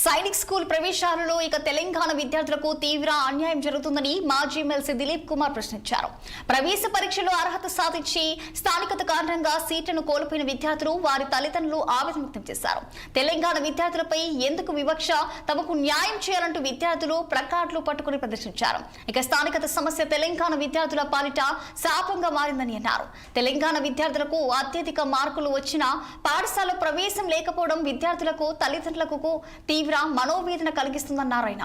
Sainik school ప్రవేశాలలో ఇక తెలంగాణ విద్యార్థులకు తీవ్ర అన్యాయం జరుగుతుందని మాజీ ఎమ్మెల్సీ దిలీప్ కుమార్ ప్రశ్నించారు. ప్రవేశ పరీక్షలో అర్హత సాధించి స్థానికత కారణంగా సీట్లను కోల్పోయిన విద్యార్థులు వారి తల్లిదండ్రులు ఆవేదన వ్యక్తం చేశారు. తెలంగాణ విద్యార్థులపై ఎందుకు వివక్ష, తమకు న్యాయం చేయాలంటూ విద్యార్థులు ప్లకార్డులు పట్టుకుని ప్రదర్శించారు. ఇక స్థానికత సమస్య తెలంగాణ విద్యార్థుల పాలిట శాపంగా మారిందని అన్నారు. తెలంగాణ విద్యార్థులకు అత్యధిక మార్కులు వచ్చినా పాఠశాల ప్రవేశం లేకపోవడం విద్యార్థులకు తల్లిదండ్రులకు తీవ్ర మనోవేదన కలిగిస్తుందన్నారు ఆయన.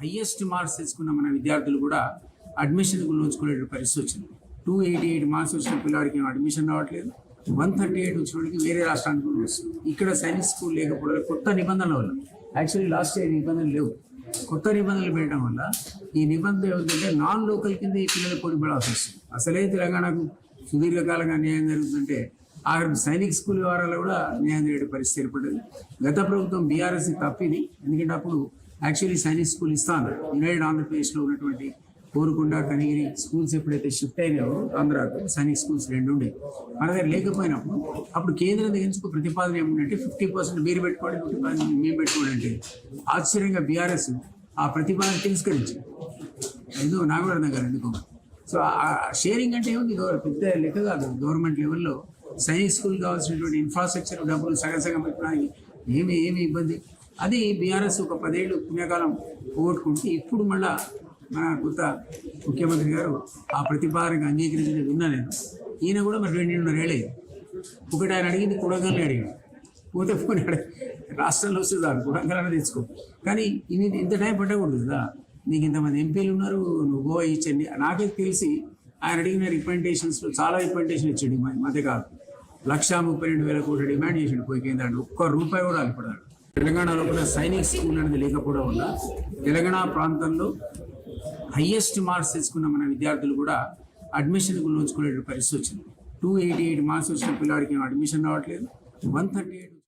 హైయెస్ట్ మార్క్స్ తెచ్చుకున్న మన విద్యార్థులు కూడా అడ్మిషన్కు నోచుకునే పరిస్థితి వచ్చింది. 288 మార్క్స్ వచ్చిన పిల్లవాడికి అడ్మిషన్ రావట్లేదు. 138 వచ్చినోడికి వేరే రాష్ట్రానికి వస్తుంది. ఇక్కడ సైనిక్ స్కూల్ లేకపోవడం కొత్త నిబంధనల వల్ల, యాక్చువల్లీ లాస్ట్ ఇయర్ నిబంధనలు లేవు. కొత్త నిబంధనలు పెట్టడం వల్ల ఈ నిబంధన ఏమిటంటే నాన్ లోకల్ కింద ఈ పిల్లలు పొడిపడాల్సి వస్తుంది. అసలే తెలంగాణకు సుదీర్ఘకాలంగా అన్యాయం జరుగుతుందంటే ఆ సైనిక్ స్కూల్ వ్యవహారాలు కూడా న్యాయం జరిగే పరిస్థితి ఏర్పడింది. గత ప్రభుత్వం బీఆర్ఎస్ తప్పింది. ఎందుకంటే అప్పుడు యాక్చువల్లీ సైనిక్ స్కూల్ ఇస్తాను యునైటెడ్ ఆంధ్రప్రదేశ్లో ఉన్నటువంటి కోరుకొండ, కనిగిరి స్కూల్స్ ఎప్పుడైతే షిఫ్ట్ అయినాయో ఆంధ్రాకు సైనిక్ స్కూల్స్ 2 ఉండే మన దగ్గర లేకపోయినప్పుడు అప్పుడు కేంద్రం దగ్గర నుంచి ప్రతిపాదన ఏముందంటే 50% మీరు పెట్టుకోండి, 50% మేము పెట్టుకోండి అంటే ఆశ్చర్యంగా బీఆర్ఎస్ ఆ ప్రతిపాదన తిరస్కరించింది. ఎందుకు నాకు కూడా అర్థం కాదు ఎందుకు. సో ఆ షేరింగ్ అంటే ఏముంది, పెద్ద లెక్క కాదు. గవర్నమెంట్ లెవెల్లో సైనిక్ స్కూల్ కావాల్సినటువంటి ఇన్ఫ్రాస్ట్రక్చర్ డబ్బులు సగం పెట్టడానికి ఏమి ఇబ్బంది. అది బీఆర్ఎస్ ఒక 10 ఏళ్ళు పుణ్యకాలం పోగొట్టుకుంటే ఇప్పుడు మళ్ళా మన కొత్త ముఖ్యమంత్రి గారు ఆ ప్రతిపాదనకు అంగీకరించినది విన్నా నేను. ఈయన కూడా మరి 2.5 ఏళ్ళేది. ఒకటి ఆయన అడిగింది కొడంగల్ని అడిగాడు, పోతే పోనీ రాష్ట్రంలో వస్తుంది దాన్ని కొడంగల్ని తెచ్చుకో. కానీ ఇంత టైం పట్టకూడదు కదా. నీకు ఇంతమంది ఎంపీలు ఉన్నారు, నువ్వు గోవా ఇచ్చండి. నాకైతే తెలిసి ఆయన అడిగిన రిప్రజెంటేషన్స్లో చాలా రిప్రజెంటేషన్ ఇచ్చాడు. మధ్య కాదు 1,32,000 కోట్లు డిమాండ్ చేసాడు. పోయి కేంద్రాన్ని ₹1 కూడా అల్పడాడు. తెలంగాణలో కూడా సైనిక్ స్కూల్ అనేది లేకపోవడం వల్ల తెలంగాణ ప్రాంతంలో హైయెస్ట్ మార్క్స్ తెచ్చుకున్న మన విద్యార్థులు కూడా అడ్మిషన్కు నోచుకునే పరిస్థితి వచ్చింది. 288 మార్క్స్ వచ్చిన పిల్లవాడికి అడ్మిషన్ రావట్లేదు. 138